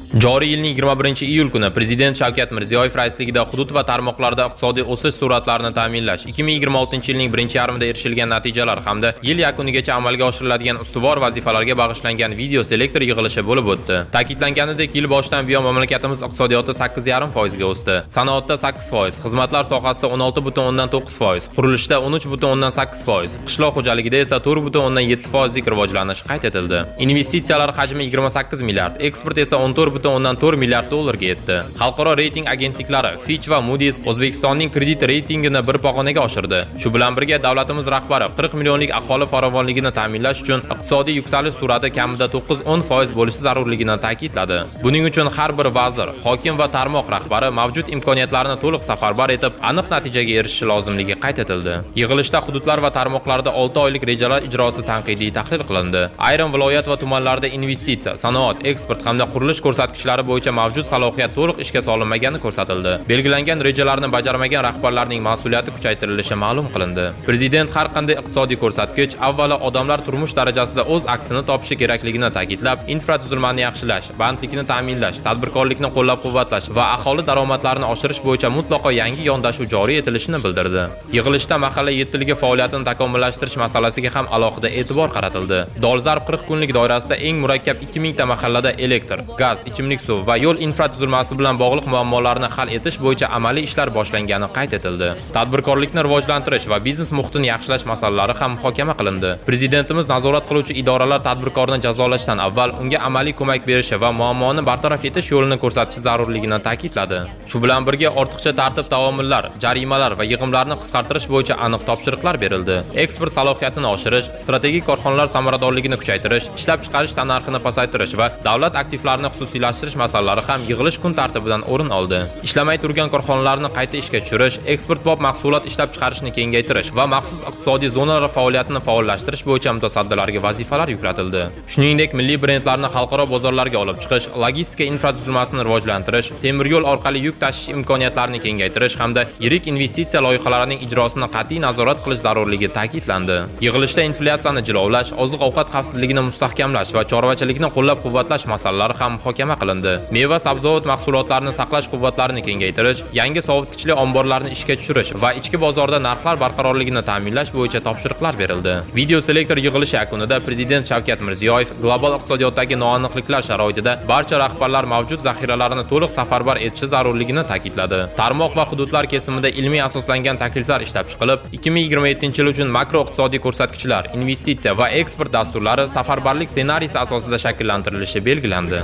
Joriy yilning 21-iyul kuni Prezident Shavkat Mirziyoyev raisligida hudud va tarmoqlarda iqtisodiy o'sish sur'atlarini ta'minlash, 2026-yilning birinchi yarmida erishilgan natijalar hamda yil yakunigacha amalga oshiriladigan ustuvor vazifalarga bag'ishlangan video selektor yig'ilishi bo'lib o'tdi. Ta'kidlanganidek, yil boshidan buyon mamlakatimiz iqtisodiyoti 8,5% ga o'sdi. Sanoatda 8%, xizmatlar sohasida 16,9%, qurilishda 13,8%, qishloq xo'jaligida esa 4,7% lik rivojlanish qayd etildi. Investitsiyalar hajmi 28 milliard, eksport esa 14,4 milliard dollarga yetdi. Xalqaro reyting agentliklari Fitch va Moody's O'zbekistonning kredit reytingini bir pog'onaga oshirdi. Shu bilan birga davlatimiz rahbari 40 millionlik aholi farovonligini ta'minlash uchun iqtisodiy yuksalish sur'ati kamida 9-10% bo'lishi zarurligini ta'kidladi. Buning uchun har bir vazir, hokim va tarmoq rahbari mavjud imkoniyatlarni to'liq safarbar etib, aniq natijaga erishishi lozimligi qayd etildi. Yig'ilishda hududlar va tarmoqlarda 6 oylik rejalar ijrosi tanqidiy tahlil qilindi. Ayrim viloyat va tumanlarda investitsiya, sanoat, eksport hamda qurilish ko'rsatkichlari bo'yicha mavjud salohiyat to'liq ishga solinmagani ko'rsatildi. Belgilangan rejalarni bajarmagan rahbarlarning mas'uliyati kuchaytirilishi ma'lum qilindi. Prezident har qanday iqtisodiy ko'rsatkich avvalo odamlar turmush darajasida o'z aksini topishi kerakligini ta'kidlab, infratuzilmani yaxshilash, bandlikni ta'minlash, tadbirkorlikni qo'llab-quvvatlash va aholi daromadlarini oshirish bo'yicha mutlaqo yangi yondashuv joriy etilishini bildirdi. Yig'ilishda mahalla yettiligi faoliyatini takomillashtirish masalasiga ham alohida e'tibor qaratildi. Dolzarb 40 kunlik doirasida eng murakkab 2000 ta mahallada elektr, gaz, ichimlik suv va yo'l infratuzilmasi bilan bog'liq muammolarni hal etish bo'yicha amaliy ishlar boshlangani qayd etildi. Tadbirkorlikni rivojlantirish va biznes muhitini yaxshilash masalalari ham muhokama qilindi. Prezidentimiz nazorat qiluvchi idoralar tadbirkorni jazolashdan avval unga amaliy ko'mak berishi va muammoni bartaraf etish yo'lini ko'rsatishi zarurligini ta'kidladi. Shu bilan birga ortiqcha tartib taomillar, jarimalar va yig'imlarni qisqartirish bo'yicha aniq topshiriqlar berildi. Eksport salohiyatini oshirish, strategik korxonalar samaradorligini kuchaytirish, ishlab chiqarish tannarxini pasaytirish va davlat aktivlarini xususiylashtirish masalalari ham yig'ilish kun tartibidan o'rin oldi. Ishlamay turgan korxonalarni qayta ishga tushirish, eksportbop mahsulot ishlab chiqarishni kengaytirish va maxsus iqtisodiy zonalar faoliyatini faollashtirish bo'yicha mutasaddilarga vazifalar yuklatildi. Shuningdek, milliy brendlarni xalqaro bozorlarga olib chiqish, logistika infratuzilmasini rivojlantirish, temir yo'l orqali yuk tashish imkoniyatlarini kengaytirish hamda yirik investitsiya loyihalarining ijrosini qat'iy nazorat qilish zarurligi ta'kidlandi. Yig'ilishda inflyatsiyani jilovlash, oziq-ovqat xavfsizligini mustahkamlash va chorvachilikni qo'llab-quvvatlash masalalari ham muhokama qilindi. Meva-sabzavot mahsulotlarini saqlash quvvatlarini kengaytirish, yangi sovutgichli omborlarni ishga tushirish va ichki bozorda narxlar barqarorligini ta'minlash bo'yicha topshiriqlar berildi. Video selektor yig'ilishi yakunida Prezident Shavkat Mirziyoyev global iqtisodiyotdagi noaniqliklar sharoitida barcha rahbarlar mavjud zaxiralarini to'liq safarbar etishi zarurligini ta'kidladi. Tarmoq va hududlar kesimida ilmiy asoslangan takliflar ishlab chiqilib, 2027-yil uchun makro iqtisodiy ko'rsatkichlar, investitsiya va eksport dasturlari safarbarlik ssenariysi asosida shakllantirilishi belgilandi.